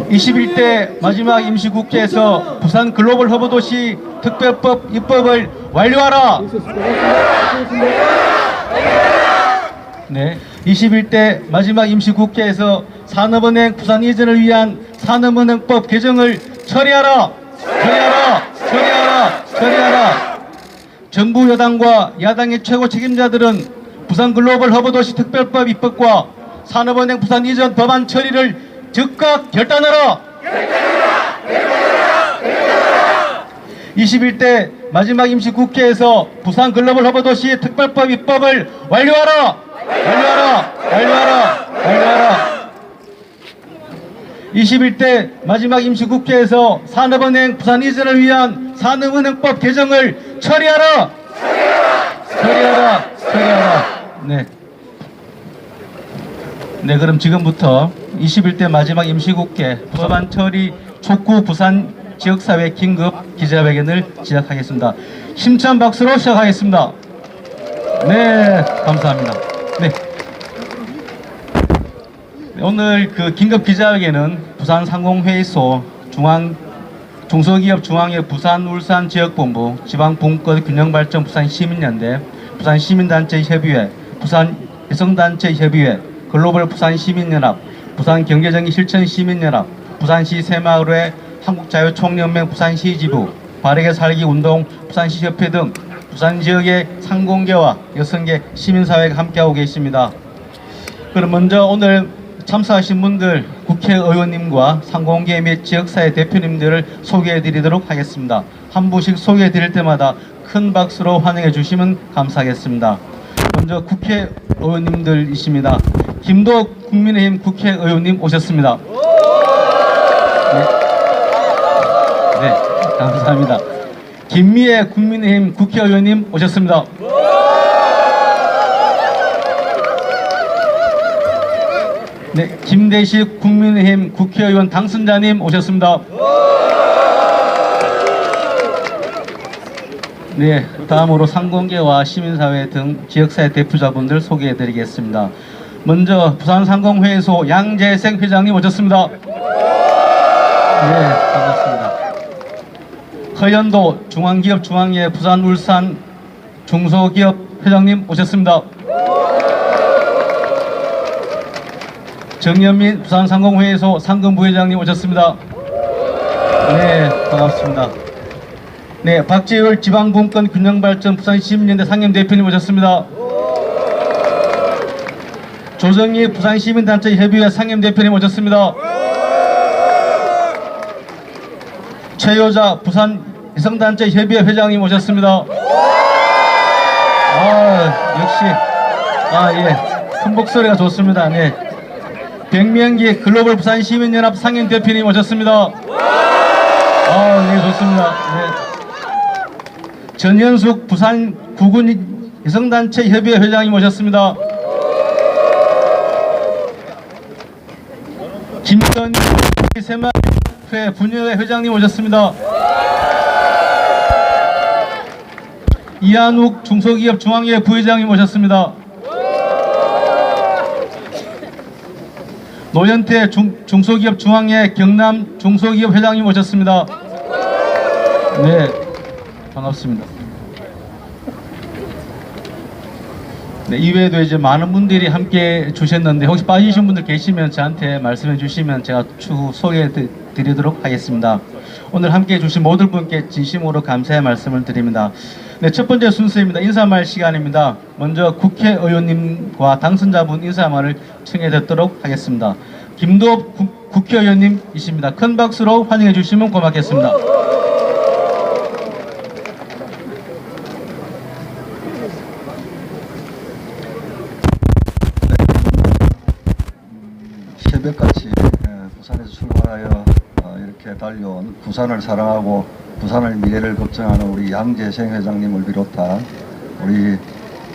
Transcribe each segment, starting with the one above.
21대 마지막 임시국회에서 부산 글로벌 허브도시 특별법 입법을 완료하라. 네, 21대 마지막 임시국회에서 산업은행 부산 이전을 위한 산업은행법 개정을 처리하라. 처리하라. 정부 여당과 야당의 최고 책임자들은 부산 글로벌 허브도시 특별법 입법과 산업은행 부산 이전 법안 처리를 즉각 결단하라. 21대 마지막 임시국회에서 부산 글로벌 허브도시 특별법 입법을 완료하라. 21대 마지막 임시국회에서 산업은행 부산 이전을 위한 산업은행법 개정을 처리하라. 네, 그럼 지금부터 21대 마지막 임시국회 법안 처리 촉구 부산 지역사회 긴급 기자회견을 시작하겠습니다. 힘찬 박수로 시작하겠습니다. 네, 감사합니다. 네. 오늘 그 긴급 기자회견은 부산 상공회의소 중소기업 중앙회 부산 울산 지역본부 지방분권 균형발전 부산시민연대 부산시민단체 협의회 부산 여성단체 협의회 글로벌 부산시민연합 부산경제정의 실천시민연합 부산시 새마을회 한국자유총연맹 부산시지부 바르게 살기 운동 부산시협회 등 부산 지역의 상공계와 여성계 시민사회가 함께하고 계십니다. 그럼 먼저 오늘 참석하신 분들 국회의원님과 상공계 및 지역사회 대표님들을 소개해 드리도록 하겠습니다. 한 분씩 소개해 드릴 때마다 큰 박수로 환영해 주시면 감사하겠습니다. 먼저 국회의원님들이십니다. 김도 국민의힘 국회의원님 오셨습니다. 네, 감사합니다. 김미애 국민의힘 국회의원님 오셨습니다. 네, 김대식 국민의힘 국회의원 당선자님 오셨습니다. 네, 다음으로 상공계와 시민사회 등 지역사회 대표자분들 소개해드리겠습니다. 먼저 부산상공회의소 양재생 회장님 오셨습니다. 네, 반갑습니다. 허연도 중앙기업 중앙회 부산 울산 중소기업 회장님 오셨습니다. 정연민 부산상공회의소 상근부회장님 오셨습니다. 네, 반갑습니다. 네, 박재율 지방분권 균형발전 부산시민연대 상임대표님 오셨습니다. 조정희 부산시민단체 협의회 상임대표님 오셨습니다. 최효자 부산 여성단체 협의회 회장님 오셨습니다. 역시 예, 큰 목소리가 좋습니다. 네. 백명기 글로벌 부산시민연합 상임대표님 오셨습니다. 네, 좋습니다. 네. 전현숙 부산 구군 여성단체 협의회 회장님 오셨습니다. 김선 새마을회 분여회 회장님 오셨습니다. 이한욱 중소기업 중앙회 부회장님 오셨습니다. 노현태 중소기업 중앙회 경남 중소기업 회장님 오셨습니다. 네, 반갑습니다. 네, 이외에도 이제 많은 분들이 함께 주셨는데 혹시 빠지신 분들 계시면 저한테 말씀해 주시면 제가 추후 소개해 드리도록 하겠습니다. 오늘 함께 해 주신 모든 분께 진심으로 감사의 말씀을 드립니다. 네, 첫 번째 순서입니다. 인사말 시간입니다. 먼저 국회의원님과 당선자분 인사말을 청해 듣도록 하겠습니다. 김도읍 국회의원님이십니다. 큰 박수로 환영해 주시면 고맙겠습니다. 새벽같이 부산에서 출발하여 이렇게 달려온 부산을 사랑하고 부산의 미래를 걱정하는 우리 양재생 회장님을 비롯한 우리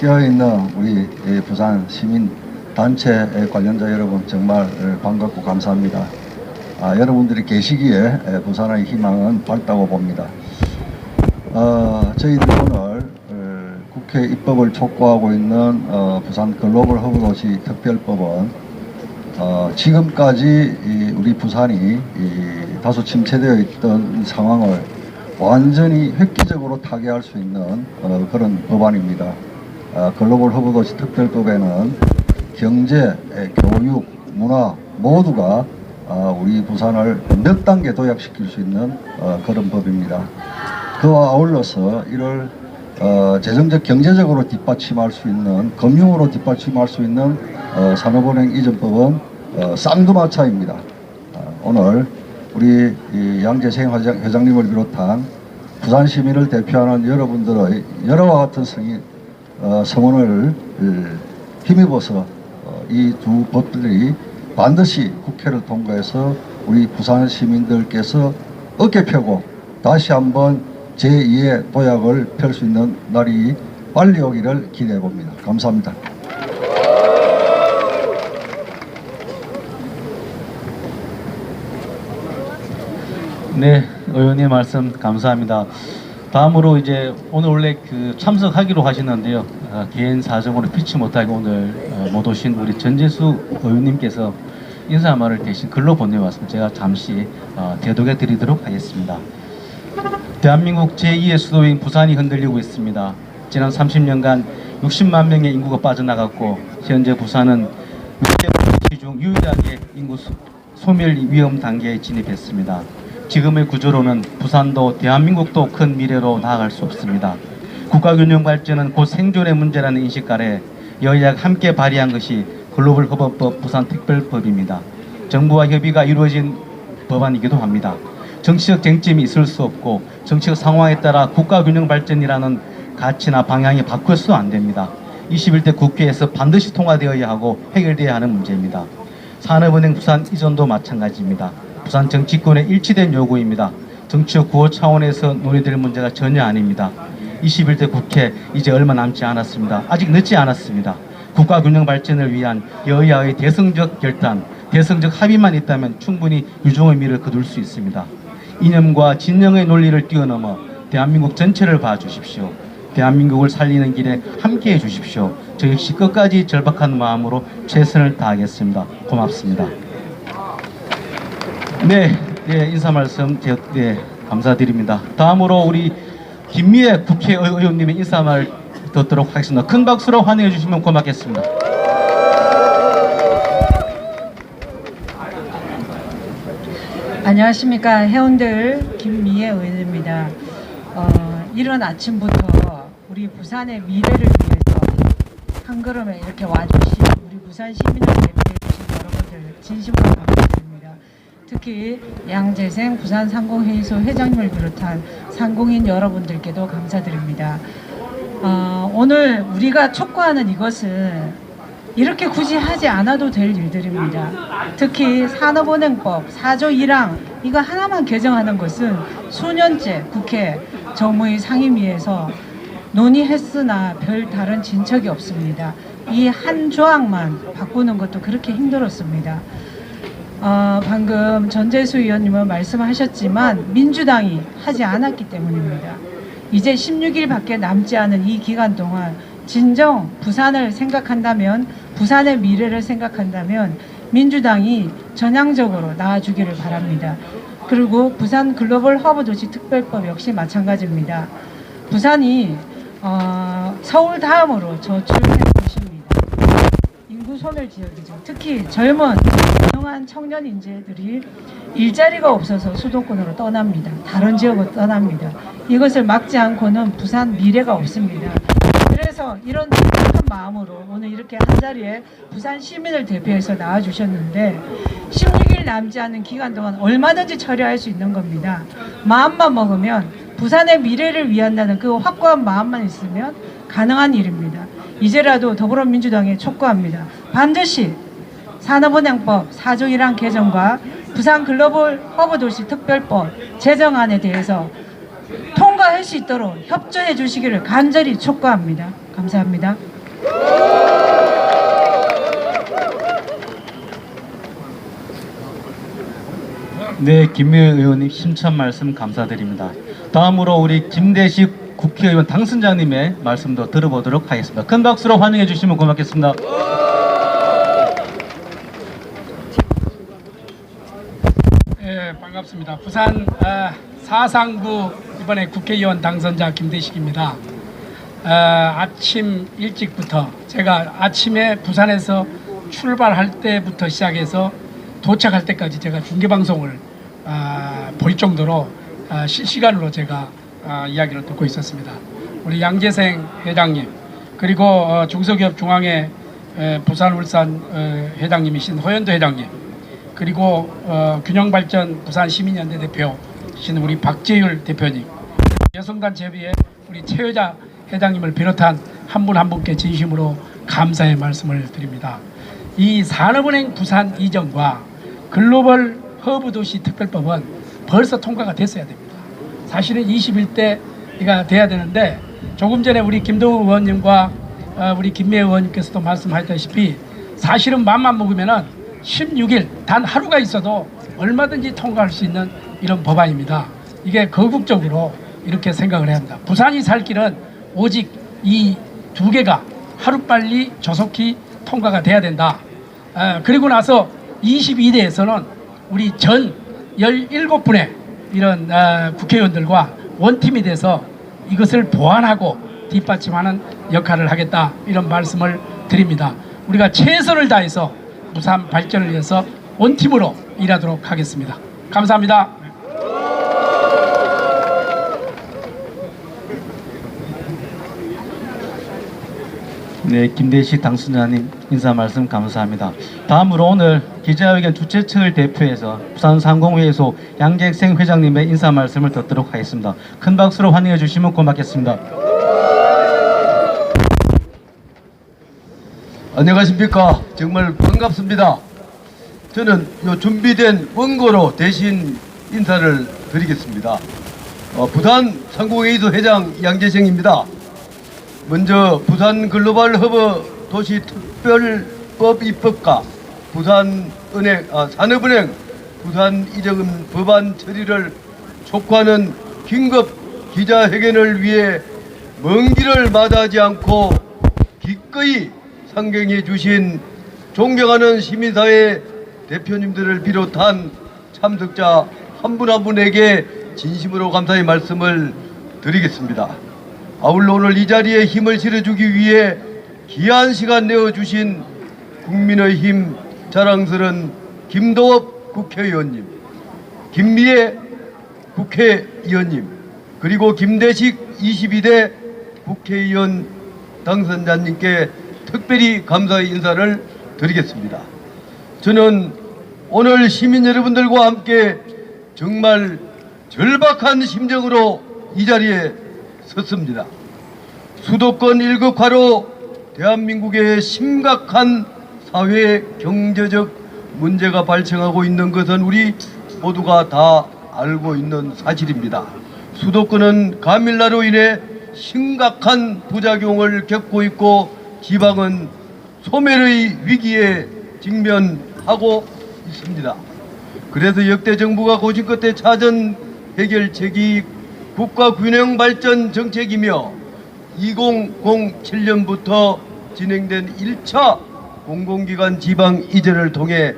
깨어있는 우리 부산 시민 단체 관련자 여러분 정말 반갑고 감사합니다. 여러분들이 계시기에 부산의 희망은 밝다고 봅니다. 저희들 오늘 국회 입법을 촉구하고 있는 부산 글로벌 허브도시 특별법은 지금까지 우리 부산이 다소 침체되어 있던 상황을 완전히 획기적으로 타개할 수 있는 그런 법안입니다. 글로벌 허브 도시 특별법에는 경제, 교육, 문화 모두가 우리 부산을 몇 단계 도약시킬 수 있는 그런 법입니다. 그와 아울러서 이를 재정적 경제적으로 뒷받침할 수 있는, 금융으로 뒷받침할 수 있는 산업은행 이전법은 쌍두마차입니다. 오늘 우리 양재생 회장님을 비롯한 부산 시민을 대표하는 여러분들의 여러와 같은 성원을 힘입어서 이 두 법들이 반드시 국회를 통과해서 우리 부산 시민들께서 어깨 펴고 다시 한번 제2의 도약을 펼 수 있는 날이 빨리 오기를 기대해 봅니다. 감사합니다. 네, 의원님 말씀 감사합니다. 다음으로 이제 오늘 원래 참석하기로 하시는데요. 개인 사정으로 피치 못하고 오늘 못 오신 우리 전재수 의원님께서 인사말을 대신 글로 보내왔습니다. 제가 잠시 대독해 드리도록 하겠습니다. 대한민국 제2의 수도인 부산이 흔들리고 있습니다. 지난 30년간 60만 명의 인구가 빠져나갔고 현재 부산은 6개 도시 중 유일하게 인구 소멸 위험 단계에 진입했습니다. 지금의 구조로는 부산도 대한민국도 큰 미래로 나아갈 수 없습니다. 국가균형 발전은 곧 생존의 문제라는 인식 아래 여야가 함께 발의한 것이 글로벌 허브법 부산특별법입니다. 정부와 협의가 이루어진 법안이기도 합니다. 정치적 쟁점이 있을 수 없고 정치적 상황에 따라 국가균형 발전이라는 가치나 방향이 바뀌어서도 안 됩니다. 21대 국회에서 반드시 통과되어야 하고 해결되어야 하는 문제입니다. 산업은행 부산 이전도 마찬가지입니다. 부산 정치권의 일치된 요구입니다. 정치적 구호 차원에서 논의될 문제가 전혀 아닙니다. 21대 국회 이제 얼마 남지 않았습니다. 아직 늦지 않았습니다. 국가균형 발전을 위한 여야의 대성적 결단, 대성적 합의만 있다면 충분히 유종의 미를 거둘 수 있습니다. 이념과 진영의 논리를 뛰어넘어 대한민국 전체를 봐주십시오. 대한민국을 살리는 길에 함께해 주십시오. 저 역시 끝까지 절박한 마음으로 최선을 다하겠습니다. 고맙습니다. 네, 인사 말씀 감사드립니다. 다음으로 우리 김미애 국회의원님의 인사말 듣도록 하겠습니다. 큰 박수로 환영해 주시면 고맙겠습니다. 안녕하십니까. 해운대을 김미애 의원입니다. 이른 아침부터 우리 부산의 미래를 위해서 한 걸음에 이렇게 와주신 우리 부산 시민을 대표해 주신 여러분들 진심으로 감사드립니다. 특히 양재생 부산상공회의소 회장님을 비롯한 상공인 여러분들께도 감사드립니다. 오늘 우리가 촉구하는 이것은 이렇게 굳이 하지 않아도 될 일들입니다. 특히 산업은행법 4조 1항 이거 하나만 개정하는 것은 수년째 국회 정무위 상임위에서 논의했으나 별 다른 진척이 없습니다. 이 한 조항만 바꾸는 것도 그렇게 힘들었습니다. 방금 전재수 의원님은 말씀하셨지만 민주당이 하지 않았기 때문입니다. 이제 16일밖에 남지 않은 이 기간 동안 진정 부산을 생각한다면, 부산의 미래를 생각한다면 민주당이 전향적으로 나아주기를 바랍니다. 그리고 부산 글로벌 허브 도시 특별법 역시 마찬가지입니다. 부산이 서울 다음으로 저출생 도시입니다. 인구 소멸 지역이죠. 특히 젊은 유능한 청년 인재들이 일자리가 없어서 수도권으로 떠납니다. 다른 지역으로 떠납니다. 이것을 막지 않고는 부산 미래가 없습니다. 그래서 이런 착한 마음으로 오늘 이렇게 한자리에 부산 시민을 대표해서 나와주셨는데 16일 남지 않은 기간 동안 얼마든지 처리할 수 있는 겁니다. 마음만 먹으면, 부산의 미래를 위한다는 그 확고한 마음만 있으면 가능한 일입니다. 이제라도 더불어민주당에 촉구합니다. 반드시 산업은행법 4조 1항 개정과 부산 글로벌 허브도시 특별법 제정안에 대해서 통과할 수 있도록 협조해 주시기를 간절히 촉구합니다. 감사합니다. 네, 김미애 의원님 힘찬 말씀 감사드립니다. 다음으로 우리 김대식 국회의원 당선자님의 말씀도 들어보도록 하겠습니다. 큰 박수로 환영해 주시면 고맙겠습니다. 네, 반갑습니다. 부산 사상구 이번에 국회의원 당선자 김대식입니다. 아침 일찍부터 제가 아침에 부산에서 출발할 때부터 시작해서 도착할 때까지 제가 중계방송을 볼 정도로 실시간으로 제가 이야기를 듣고 있었습니다. 우리 양재생 회장님, 그리고 중소기업 중앙회 부산 울산 회장님이신 허현도 회장님, 그리고 균형발전 부산 시민연대 대표신 우리 박재율 대표님, 여성단체협의회 우리 최여자 회장님을 비롯한 한 분 한 분께 진심으로 감사의 말씀을 드립니다. 이 산업은행 부산 이전과 글로벌 허브 도시 특별법은 벌써 통과가 됐어야 됩니다. 사실은 21대가 돼야 되는데, 조금 전에 우리 김동욱 의원님과 우리 김미애 의원님께서도 말씀하셨다시피 사실은 맘만 먹으면은 16일 단 하루가 있어도 얼마든지 통과할 수 있는 이런 법안입니다. 이게 거국적으로 이렇게 생각을 해야 합니다. 부산이 살 길은 오직 이 두 개가 하루빨리 조속히 통과가 돼야 된다. 그리고 나서 22대에서는 우리 전 17분의 이런 국회의원들과 원팀이 돼서 이것을 보완하고 뒷받침하는 역할을 하겠다, 이런 말씀을 드립니다. 우리가 최선을 다해서 부산 발전을 위해서 원팀으로 일하도록 하겠습니다. 감사합니다. 네, 김대식 당선자님 인사 말씀 감사합니다. 다음으로 오늘 기자회견 주최 측을 대표해서 부산상공회의소 양재생 회장님의 인사 말씀을 듣도록 하겠습니다. 큰 박수로 환영해 주시면 고맙겠습니다. 안녕하십니까. 정말 반갑습니다. 저는 요 준비된 원고로 대신 인사를 드리겠습니다. 부산 상공회의소 회장 양재생입니다. 먼저 부산 글로벌 허브 도시 특별법 입법과 부산은행, 산업은행 부산 이전 법안 처리를 촉구하는 긴급 기자회견을 위해 먼 길을 마다하지 않고 기꺼이 상경해 주신 존경하는 시민사회 대표님들을 비롯한 참석자 한 분 한 분에게 진심으로 감사의 말씀을 드리겠습니다. 아울러 오늘 이 자리에 힘을 실어주기 위해 귀한 시간 내어주신 국민의힘 자랑스러운 김도읍 국회의원님, 김미애 국회의원님, 그리고 김대식 22대 국회의원 당선자님께 특별히 감사의 인사를 드리겠습니다. 저는 오늘 시민 여러분들과 함께 정말 절박한 심정으로 이 자리에 섰습니다. 수도권 1극화로 대한민국에 심각한 사회 경제적 문제가 발생하고 있는 것은 우리 모두가 다 알고 있는 사실입니다. 수도권은 가밀나로 인해 심각한 부작용을 겪고 있고 지방은 소멸의 위기에 직면하고 있습니다. 그래서 역대 정부가 고심 끝에 찾은 해결책이 국가균형발전 정책이며 2007년부터 진행된 1차 공공기관 지방 이전을 통해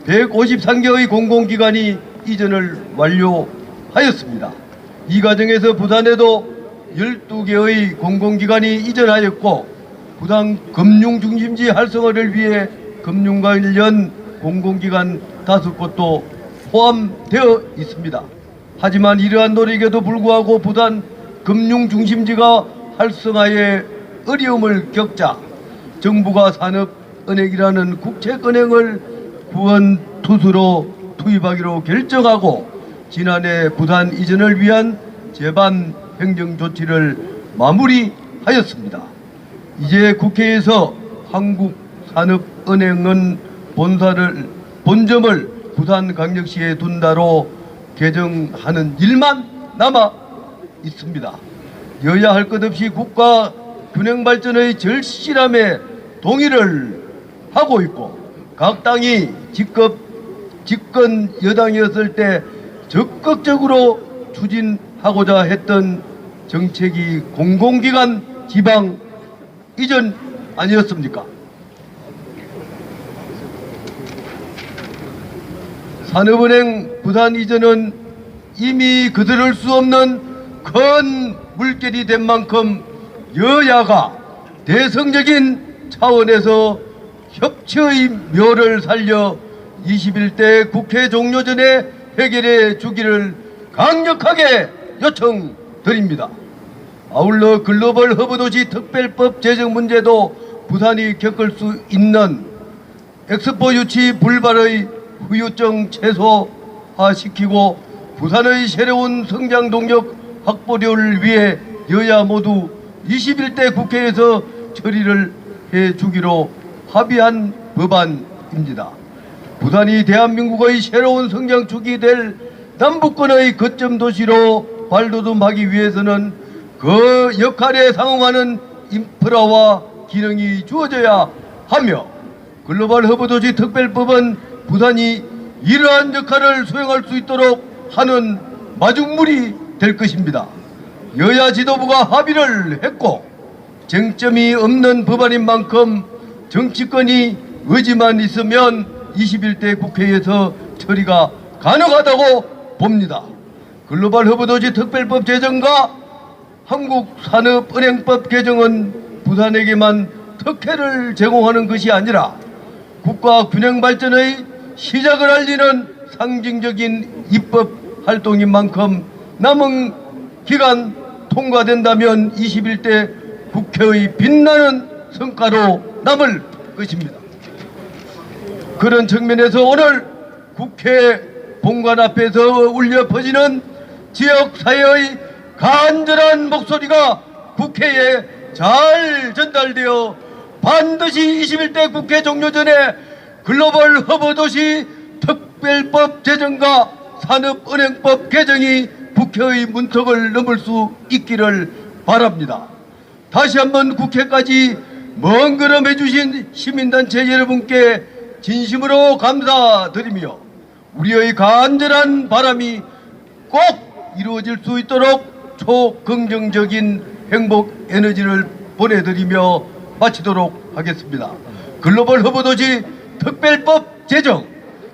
153개의 공공기관이 이전을 완료하였습니다. 이 과정에서 부산에도 12개의 공공기관이 이전하였고 부산 금융중심지 활성화를 위해 금융 관련 공공기관 5곳도 포함되어 있습니다. 하지만 이러한 노력에도 불구하고 부산 금융중심지가 활성화에 어려움을 겪자 정부가 산업은행이라는 국책은행을 구원투수로 투입하기로 결정하고 지난해 부산 이전을 위한 제반 행정조치를 마무리하였습니다. 이제 국회에서 한국산업은행은 본점을 부산광역시에 둔다로 개정하는 일만 남아 있습니다. 여야 할 것 없이 국가 균형 발전의 절실함에 동의를 하고 있고 각 당이 집권 여당이었을 때 적극적으로 추진하고자 했던 정책이 공공기관 지방 이전 아니었습니까? 산업은행 부산 이전은 이미 거스를 수 없는 큰 물결이 된 만큼 여야가 대성적인 차원에서 협치의 묘를 살려 21대 국회 종료 전에 해결해 주기를 강력하게 요청드립니다. 아울러 글로벌 허브도시 특별법 제정 문제도 부산이 겪을 수 있는 엑스포 유치 불발의 후유증 최소화시키고 부산의 새로운 성장 동력 확보를 위해 여야 모두 21대 국회에서 처리를 해주기로 합의한 법안입니다. 부산이 대한민국의 새로운 성장축이 될 남북권의 거점 도시로 발돋움하기 위해서는 그 역할에 상응하는 인프라와 기능이 주어져야 하며 글로벌 허브도시 특별법은 부산이 이러한 역할을 수행할 수 있도록 하는 마중물이 될 것입니다. 여야 지도부가 합의를 했고 쟁점이 없는 법안인 만큼 정치권이 의지만 있으면 21대 국회에서 처리가 가능하다고 봅니다. 글로벌 허브도시 특별법 제정과 한국산업은행법 개정은 부산에게만 특혜를 제공하는 것이 아니라 국가 균형 발전의 시작을 알리는 상징적인 입법 활동인 만큼 남은 기간 통과된다면 21대 국회의 빛나는 성과로 남을 것입니다. 그런 측면에서 오늘 국회 본관 앞에서 울려 퍼지는 지역사회의 간절한 목소리가 국회에 잘 전달되어 반드시 21대 국회 종료 전에 글로벌 허브도시 특별법 제정과 산업은행법 개정이 국회의 문턱을 넘을 수 있기를 바랍니다. 다시 한번 국회까지 먼 걸음 해주신 시민단체 여러분께 진심으로 감사드리며 우리의 간절한 바람이 꼭 이루어질 수 있도록 초긍정적인 행복 에너지를 보내드리며 마치도록 하겠습니다. 글로벌 허브도시 특별법 제정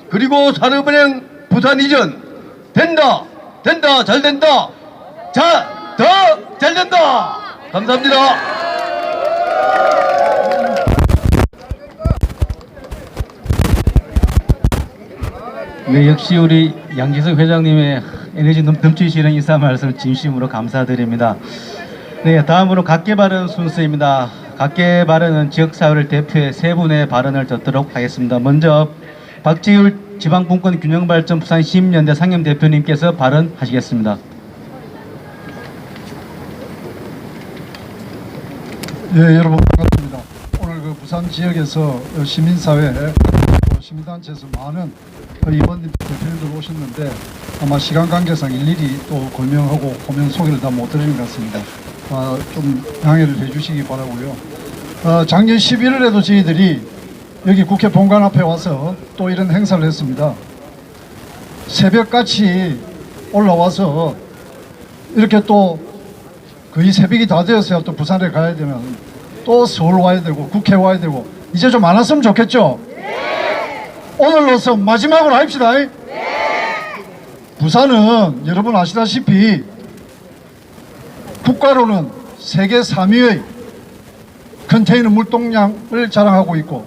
그리고 산업은행 부산 이전 된다 잘 된다 더 잘 된다. 감사합니다. 네, 역시 우리 양지석 회장님의 에너지 넘치시는 인사 말씀 진심으로 감사드립니다. 네, 다음으로 각계 발언 순서입니다. 각계 발언은 지역사회를 대표해 세 분의 발언을 듣도록 하겠습니다. 먼저 박지율 지방분권균형발전 부산시민연대 상임대표님께서 발언하시겠습니다. 예, 여러분 반갑습니다. 오늘 그 부산 지역에서 시민사회, 또 시민단체에서 많은 이번 대표님들 오셨는데 아마 시간 관계상 일일이 또 골명하고 고명 소개를 다 못 드리는 것 같습니다. 좀 양해를 해주시기 바라고요. 작년 11월에도 저희들이 여기 국회 본관 앞에 와서 또 이런 행사를 했습니다. 새벽같이 올라와서 이렇게 또 거의 새벽이 다 되었어요. 또 부산에 가야 되면 또 서울 와야 되고 국회 와야 되고 이제 좀 안 왔으면 좋겠죠? 네. 오늘로서 마지막으로 합시다. 네. 부산은 여러분 아시다시피 국가로는 세계 3위의 컨테이너 물동량을 자랑하고 있고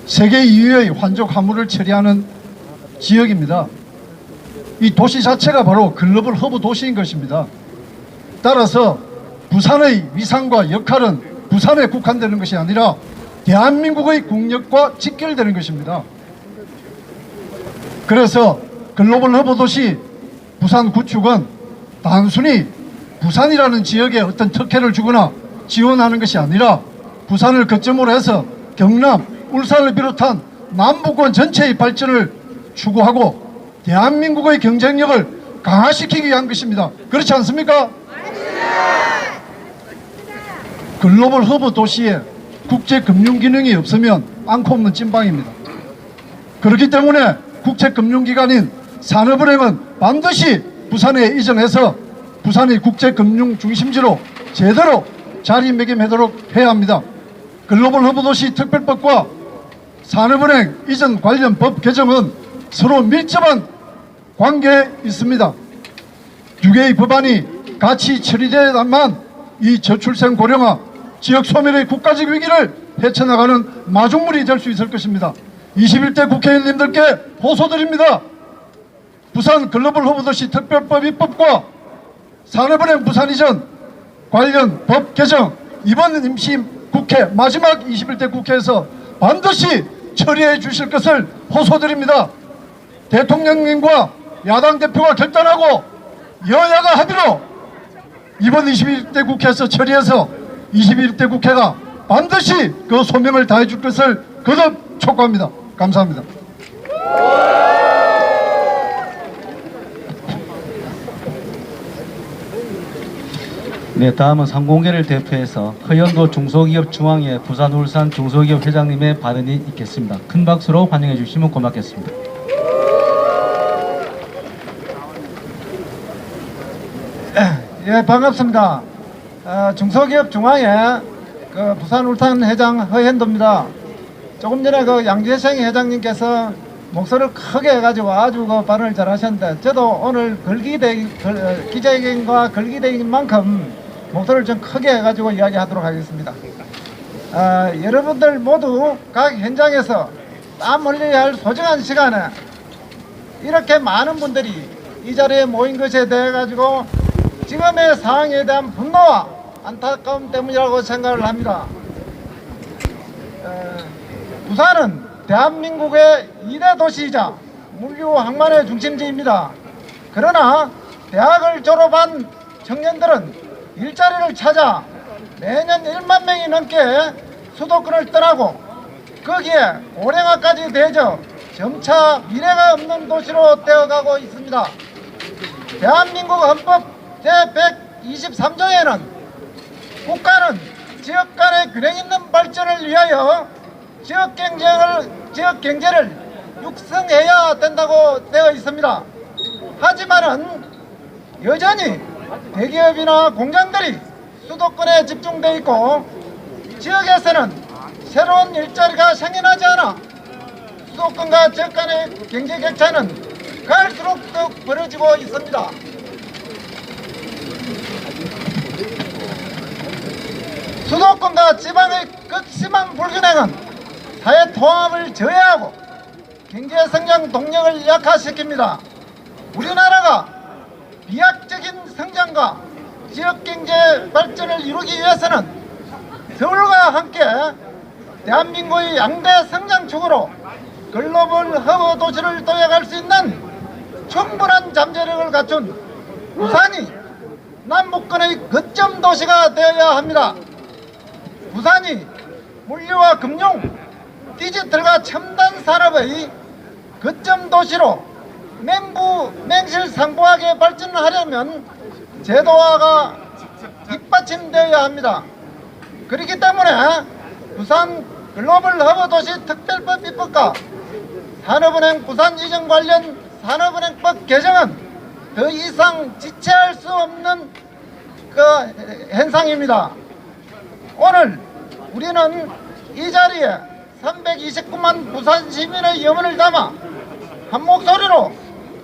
세계 2위의 환적 화물을 처리하는 지역입니다. 이 도시 자체가 바로 글로벌 허브 도시인 것입니다. 따라서 부산의 위상과 역할은 부산에 국한되는 것이 아니라 대한민국의 국력과 직결되는 것입니다. 그래서 글로벌 허브 도시 부산 구축은 단순히 부산이라는 지역에 어떤 특혜를 주거나 지원하는 것이 아니라 부산을 거점으로 해서 경남, 울산을 비롯한 남북권 전체의 발전을 추구하고 대한민국의 경쟁력을 강화시키기 위한 것입니다. 그렇지 않습니까? 글로벌 허브 도시에 국제 금융 기능이 없으면 안고 없는 찐빵입니다. 그렇기 때문에 국제 금융기관인 산업은행은 반드시 부산에 이전해서 부산의 국제 금융 중심지로 제대로 자리매김하도록 해야 합니다. 글로벌 허브 도시 특별법과 산업은행 이전 관련 법 개정은 서로 밀접한 관계에 있습니다. 6개의 법안이 같이 처리되야만 이 저출생 고령화, 지역 소멸의 국가적 위기를 헤쳐나가는 마중물이 될 수 있을 것입니다. 21대 국회의원님들께 호소드립니다. 부산 글로벌 허브도시 특별법 입법과 산업은행 부산 이전 관련 법 개정, 이번 임시 국회 마지막 21대 국회에서 반드시 처리해 주실 것을 호소드립니다. 대통령님과 야당 대표가 결단하고 여야가 합의로 이번 21대 국회에서 처리해서 21대 국회가 반드시 그 소명을 다해 줄 것을 거듭 촉구합니다. 감사합니다. 네, 다음은 상공계를 대표해서 허연도 중소기업 중앙회 부산 울산 중소기업 회장님의 발언이 있겠습니다. 큰 박수로 환영해 주시면 고맙겠습니다. 예, 반갑습니다. 중소기업 중앙회 부산 울산 회장 허현도입니다. 조금 전에 양재생 회장님께서 목소리를 크게 해가지고 아주 발언을 잘 하셨는데, 저도 오늘 기자회견과 걸기대인 만큼 목소리를 좀 크게 해가지고 이야기하도록 하겠습니다. 여러분들 모두 각 현장에서 땀 흘려야 할 소중한 시간에 이렇게 많은 분들이 이 자리에 모인 것에 대해 가지고 지금의 상황에 대한 분노와 안타까움 때문이라고 생각을 합니다. 부산은 대한민국의 2대 도시이자 물류 항만의 중심지입니다. 그러나 대학을 졸업한 청년들은 일자리를 찾아 매년 1만 명이 넘게 수도권을 떠나고 거기에 고령화까지 대저 점차 미래가 없는 도시로 되어가고 있습니다. 대한민국 헌법 제123조에는 국가는 지역 간의 균형 있는 발전을 위하여 지역 경제를 육성해야 된다고 되어 있습니다. 하지만은 여전히 대기업이나 공장들이 수도권에 집중되어 있고 지역에서는 새로운 일자리가 생겨나지 않아 수도권과 지역 간의 경제 격차는 갈수록 더 벌어지고 있습니다. 수도권과 지방의 극심한 불균형은 사회 통합을 저해하고 경제 성장 동력을 약화시킵니다. 우리나라가 비약적인 성장과 지역 경제 발전을 이루기 위해서는 서울과 함께 대한민국의 양대 성장축으로 글로벌 허브 도시를 도약할 수 있는 충분한 잠재력을 갖춘 부산이 남북권의 거점 도시가 되어야 합니다. 부산이 물류와 금융, 디지털과 첨단 산업의 거점 도시로 맹실상부하게 발전하려면 제도화가 뒷받침되어야 합니다. 그렇기 때문에 부산 글로벌 허브 도시 특별법 입법과 산업은행 부산 이전 관련 산업은행법 개정은 더 이상 지체할 수 없는 현상입니다. 오늘 우리는 이 자리에 329만 부산 시민의 염원을 담아 한 목소리로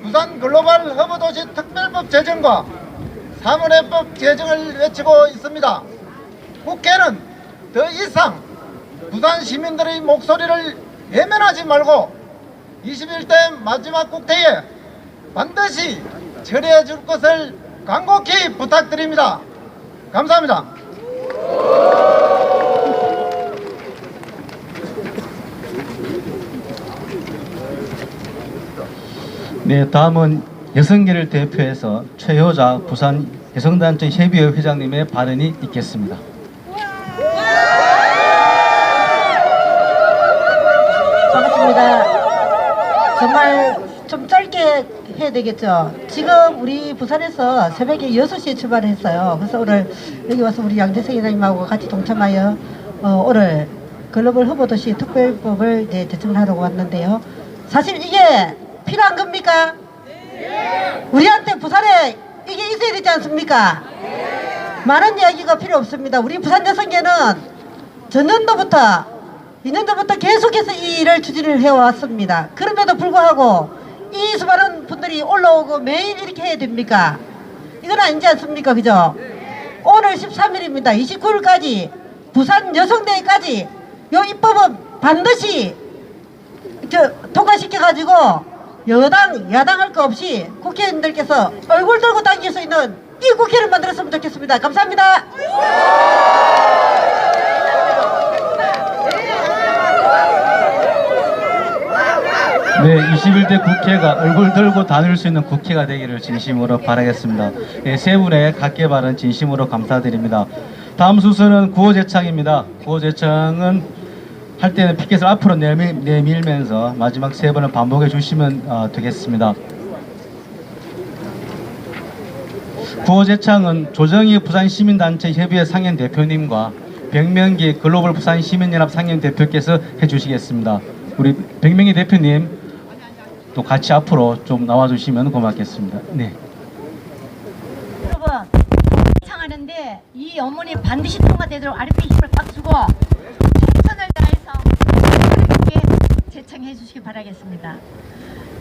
부산 글로벌 허브도시 특별법 제정과 사문회법 제정을 외치고 있습니다. 국회는 더 이상 부산 시민들의 목소리를 외면하지 말고 21대 마지막 국회에 반드시 처리해 줄 것을 간곡히 부탁드립니다. 감사합니다. 네, 다음은 여성계를 대표해서 최효자 부산 여성단체 협의회 회장님의 발언이 있겠습니다. 반갑습니다. 정말 좀 짧게 해야 되겠죠. 지금 우리 부산에서 새벽에 6시에 출발했어요. 그래서 오늘 여기 와서 우리 양재생 회장님하고 같이 동참하여 오늘 글로벌 허브도시 특별법을 제정을 하려고 왔는데요. 사실 이게 필요한 겁니까? 네. 우리한테 부산에 이게 있어야 되지 않습니까? 네. 많은 이야기가 필요 없습니다. 우리 부산 여성계는 전년도부터 2년 전부터 계속해서 이 일을 추진을 해왔습니다. 그럼에도 불구하고 이 수많은 분들이 올라오고 매일 이렇게 해야 됩니까? 이건 아니지 않습니까? 그죠? 오늘 13일입니다. 29일까지 부산 여성대회까지 요 입법은 반드시 통과시켜가지고 여당 야당 할 거 없이 국회의원들께서 얼굴 들고 당길 수 있는 이 국회를 만들었으면 좋겠습니다. 감사합니다. 네, 21대 국회가 얼굴 들고 다닐 수 있는 국회가 되기를 진심으로 바라겠습니다. 네, 세 분의 각계 발언 진심으로 감사드립니다. 다음 순서는 구호제창입니다. 구호제창은 할 때는 피켓을 앞으로 내밀면서 마지막 세 번을 반복해 주시면 되겠습니다. 구호제창은 조정희 부산시민단체 협의회 상임대표님과 백명기 글로벌 부산시민연합 상임대표께서 해주시겠습니다. 우리 백명기 대표님 또 같이 앞으로 좀 나와주시면 고맙겠습니다. 네. 여러분, 예상하는데 이 어머니 반드시 통과되도록 아랫배 힘을 꽉 주고 최선을 다해서 함께 제청해 주시기 바라겠습니다.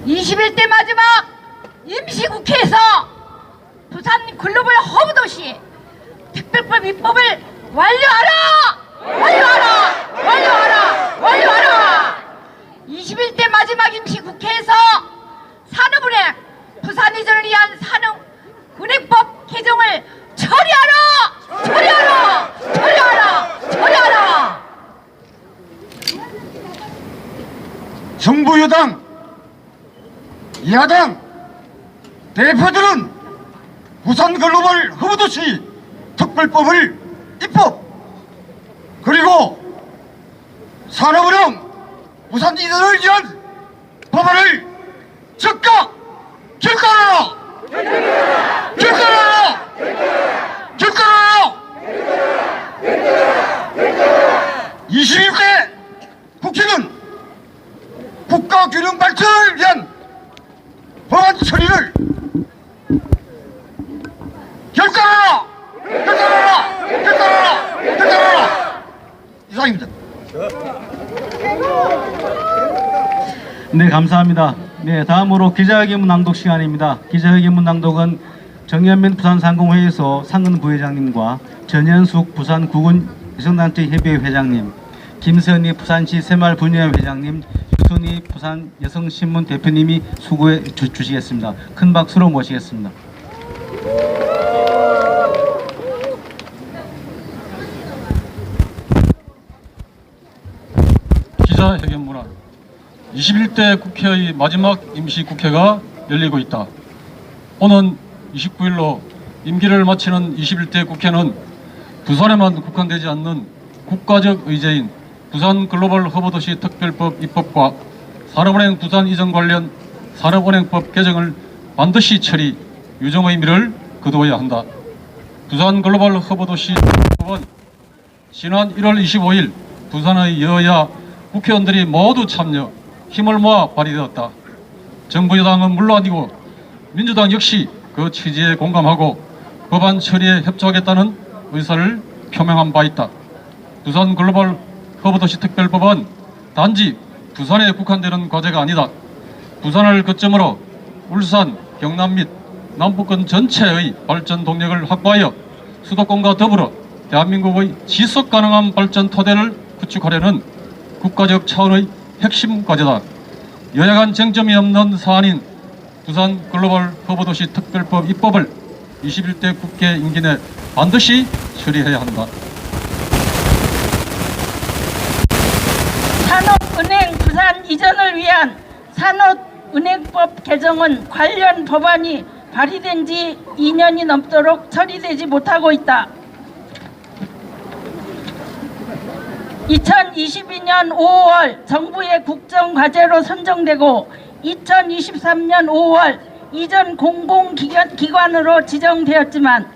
21대 마지막 임시국회에서 부산 글로벌 허브도시 특별법 입법을 완료하라! 완료하라! 완료하라! 완료하라! 21대 마지막 임시국회에서 산업은행 부산 이전을 위한 산업은행법 개정을 처리하라! 처리하라! 처리하라! 처리하라! 정부 여당, 야당 대표들은 부산 글로벌 허브도시 특별법을 입법, 그리고 산업은행 부산 이전을 위한 법안을 즉각 결단하라! 결단하라! 결단하라! 21대 국회는 국가 균형 발전을 위한 법안 처리를 결단하라! 결단하라! 결단하라! 결단하라! 이상입니다. 네, 감사합니다. 네, 다음으로 기자회견문 낭독 시간입니다. 기자회견문 낭독은 정현민 부산상공회의소 상근 부회장님과 전현숙 부산 구군 여성단체 협의회 회장님, 김선희 부산시 새마을분야회 회장님, 유순희 부산 여성신문 대표님이 수고해 주시겠습니다. 큰 박수로 모시겠습니다. 기자회견문안 21대 국회의 마지막 임시국회가 열리고 있다. 오는 29일로 임기를 마치는 21대 국회는 부산에만 국한되지 않는 국가적 의제인 부산 글로벌 허브도시 특별법 입법과 산업은행 부산 이전 관련 산업은행법 개정을 반드시 처리, 유정 의미를 거두어야 한다. 부산 글로벌 허브도시 특별법은 지난 1월 25일 부산의 여야 국회의원들이 모두 참여, 힘을 모아 발의되었다. 정부 여당은 물론이고 민주당 역시 그 취지에 공감하고 법안 처리에 협조하겠다는 의사를 표명한 바 있다. 부산 글로벌 허브도시 특별법은 단지 부산에 국한되는 과제가 아니다. 부산을 거점으로 울산, 경남 및 남북권 전체의 발전 동력을 확보하여 수도권과 더불어 대한민국의 지속 가능한 발전 토대를 구축하려는 국가적 차원의 핵심 과제다. 여야 간 쟁점이 없는 사안인 부산 글로벌 허브도시 특별법 입법을 21대 국회 임기 내 반드시 처리해야 한다. 산업은행 부산 이전을 위한 산업은행법 개정은 관련 법안이 발의된 지 2년이 넘도록 처리되지 못하고 있다. 2022년 5월 정부의 국정과제로 선정되고 2023년 5월 이전 공공기관으로 지정되었지만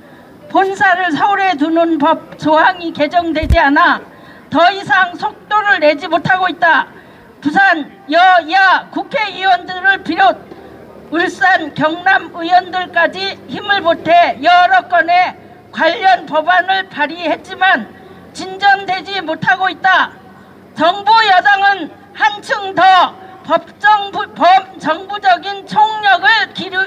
본사를 서울에 두는 법 조항이 개정되지 않아 더 이상 속도를 내지 못하고 있다. 부산 여야 국회의원들을 비롯 울산 경남 의원들까지 힘을 보태 여러 건의 관련 법안을 발의했지만 진전되지 못하고 있다. 정부 여당은 한층 더 범정부적인 총력을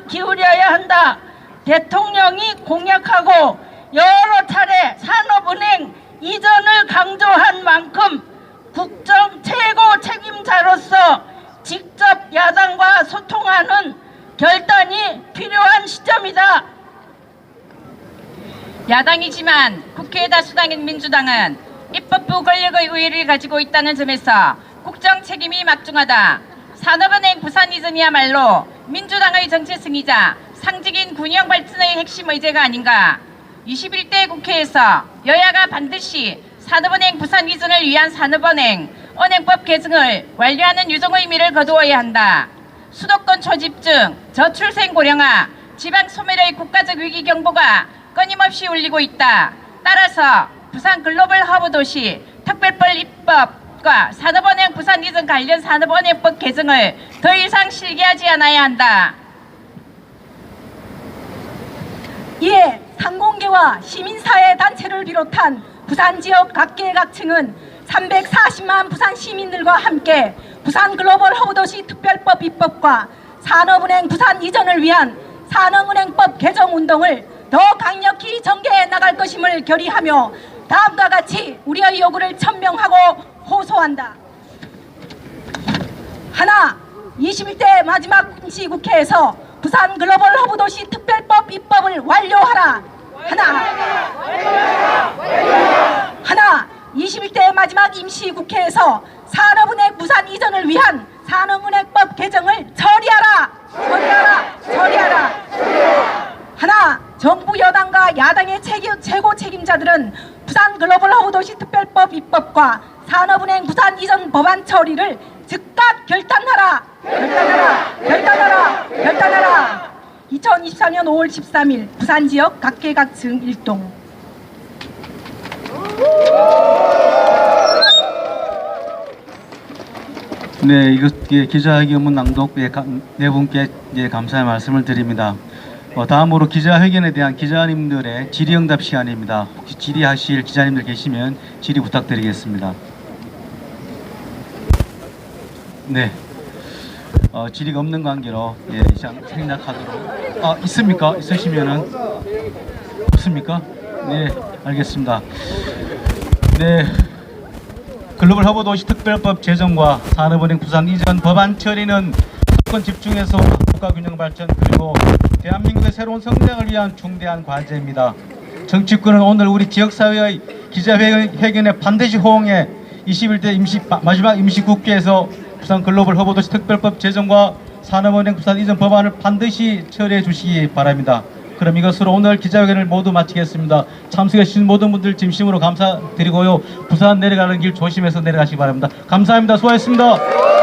기울여야 한다. 대통령이 공약하고 여러 차례 산업은행 이전을 강조한 만큼 국정 최고 책임자로서 직접 야당과 소통하는 결단이 필요한 시점이다. 야당이지만 국회 다수당인 민주당은 입법부 권력의 우위를 가지고 있다는 점에서 국정 책임이 막중하다. 산업은행 부산 이전이야말로 민주당의 정체성이자 상징인 군영 발전의 핵심 의제가 아닌가. 21대 국회에서 여야가 반드시 산업은행 부산 이전을 위한 산업은행 은행법 개정을 완료하는 유종 의미를 거두어야 한다. 수도권 초집중, 저출생 고령화, 지방 소멸의 국가적 위기 경보가 끊임없이 울리고 있다. 따라서 부산 글로벌 허브 도시 특별법 입법과 산업은행 부산 이전 관련 산업은행법 개정을 더 이상 실기하지 않아야 한다. 이에 상공계와 시민사회 단체를 비롯한 부산 지역 각계각층은 340만 부산 시민들과 함께 부산 글로벌 허브도시 특별법 입법과 산업은행 부산 이전을 위한 산업은행법 개정 운동을 더 강력히 전개해 나갈 것임을 결의하며 다음과 같이 우리의 요구를 천명하고 호소한다. 하나, 21대 마지막 임시국회에서 부산 글로벌 허브도시 특별법 입법을 완료하라. 하나, 21대 마지막 임시국회에서 산업은행 부산 이전을 위한 산업은행법 개정을 처리하라. 하나, 정부 여당과 야당의 최고 책임자들은 부산 글로벌 허브도시 특별법 입법과 산업은행 부산 이전 법안 처리를 즉각 결단하라. 2024년 5월 13일 부산 지역 각계각층 일동. 네, 이거 기자회견문 낭독 네 분께 감사의 말씀을 드립니다. 다음으로 기자회견에 대한 기자님들의 질의응답 시간입니다. 혹시 질의하실 기자님들 계시면 질의 부탁드리겠습니다. 네, 질의가 없는 관계로 생략하도록. 있습니까? 있으시면은 없습니까? 네, 알겠습니다. 네, 글로벌 허브도시 특별법 제정과 산업은행 부산 이전 법안 처리는 수도권 집중해서 국가균형 발전 그리고 대한민국의 새로운 성장을 위한 중대한 과제입니다. 정치권은 오늘 우리 지역사회의 기자회견에 반드시 호응해 21대 마지막 임시국회에서 부산 글로벌 허브도시 특별법 제정과 산업은행 부산 이전 법안을 반드시 처리해 주시기 바랍니다. 그럼 이것으로 오늘 기자회견을 모두 마치겠습니다. 참석해 주신 모든 분들 진심으로 감사드리고요. 부산 내려가는 길 조심해서 내려가시기 바랍니다. 감사합니다. 수고하셨습니다.